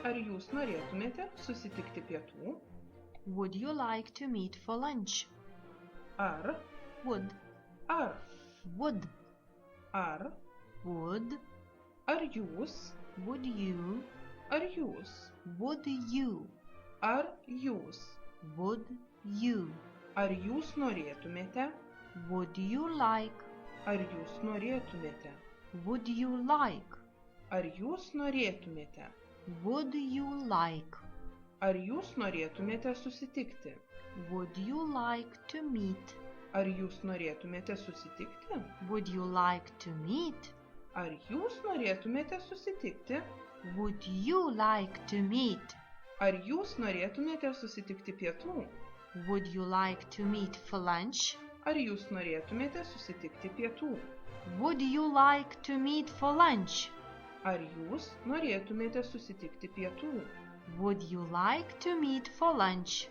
Ar jūs norėtumėte susitikti pietų? Would you like to meet for lunch? Ar, Would, ar, would, ar, would, ar jūs, would you, ar jūs, would you, ar jūs, would you, ar jūs norėtumėte, would you like, ar jūs norėtumėte, would you like, ar jūs norėtumėte, would you like, ar jūs norėtumėte susitikti, would you like to meet, ar jūs norėtumėte susitikti, would you like to meet, ar jūs norėtumėte susitikti, would you like to meet, ar jūs norėtumėte susitikti pietų, would you like to meet for lunch, ar jūs norėtumėte susitikti pietų, would you like to meet for lunch, ar jūs norėtumėte susitikti pietų, would you like to meet for lunch,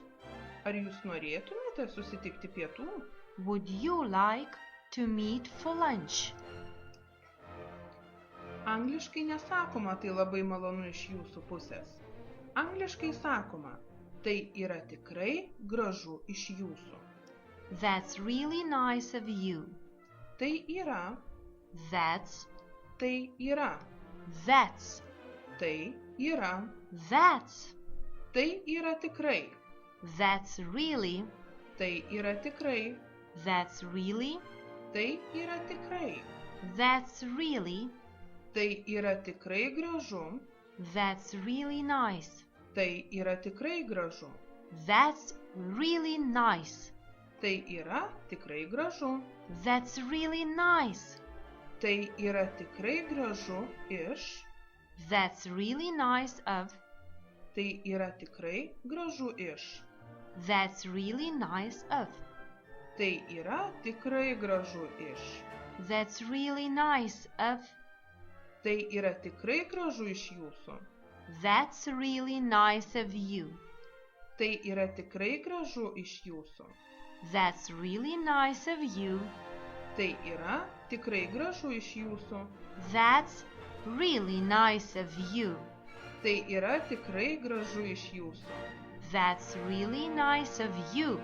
ar jūs norėtumėte susitikti pietų, would you like to meet for lunch. Angliškai nesakoma tai labai malonu iš jūsų pusės. Angliškai sakoma, tai yra tikrai gražu iš jūsų. That's really nice of you. Tai yra, That's, tai yra, that's, tai yra, that's, tai yra tikrai, that's really, tai yra tikrai, that's really, tai yra tikrai, that's really, tai yra tikrai gražu, that's really nice, tai yra tikrai gražu, that's really nice, tai yra tikrai gražu, that's really nice, tai yra tikrai gražu iš, that's really nice of, tai yra tikrai gražu iš, that's really nice of, tai yra tikrai gražu iš, that's really nice of, tai yra tikrai gražu iš jūsų, that's really nice of you, tai yra tikrai gražu iš jūsų, that's really nice of you, tai yra tikrai gražu iš jūsų, that's really nice of you, tai yra tikrai gražu iš jūsų, that's really nice of you,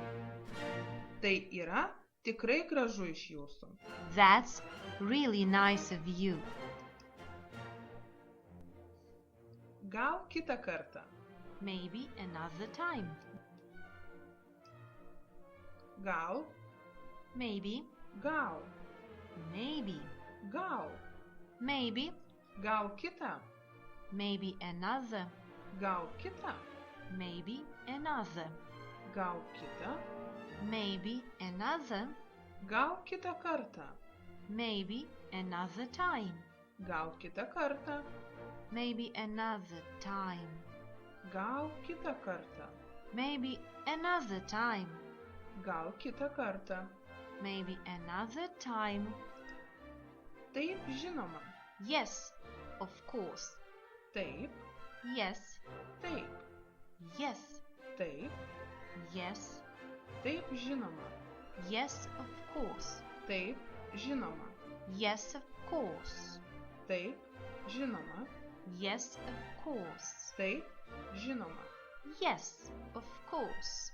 tai yra tikrai gražu iš jūsų. that's really nice of you. Gal kitą kartą, Maybe another time. gal, Maybe, gal, maybe, gal, maybe, gal kitą, maybe another, gal kitą, maybe another, gal kitą, maybe another, gal kitą kartą, maybe another time, gal kitą kartą, maybe another time, gal kitą kartą, maybe another time, gal kitą kartą. maybe another time. Taip, žinoma. Yes, of course. Taip, Yes, taip, yes, taip, yes, taip, žinoma. yes, of course. Taip, žinoma. Yes, of course. Taip, žinoma. Yes, of course. Taip, žinoma. Yes, of course.